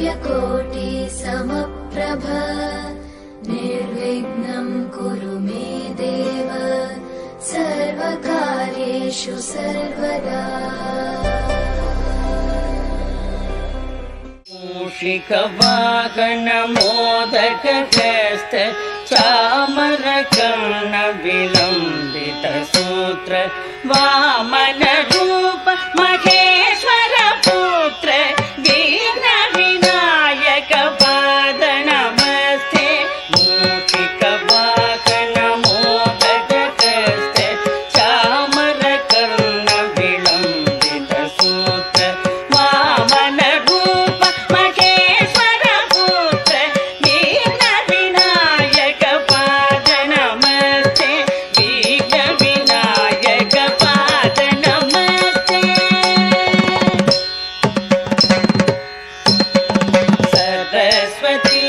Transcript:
सूर्यकोटि समप्रभ निर्विघ्नं कुरु मे देव सर्वकार्येषु सर्वदा। मूषिकवाहन मोदकहस्त चामरकर्ण विलम्बित सूत्र वामन रूप महेश्वर पुत्र विघ्न विनायक पाद नमस्ते। मूषिकवाहन मोदकहस्त चामरकर्ण विलम्बित सूत्र वामन रूप महेश्वर पुत्र विघ्न विनायक पाद नमस्ते। विघ्न विनायक पाद नमस्ते। सरस्वती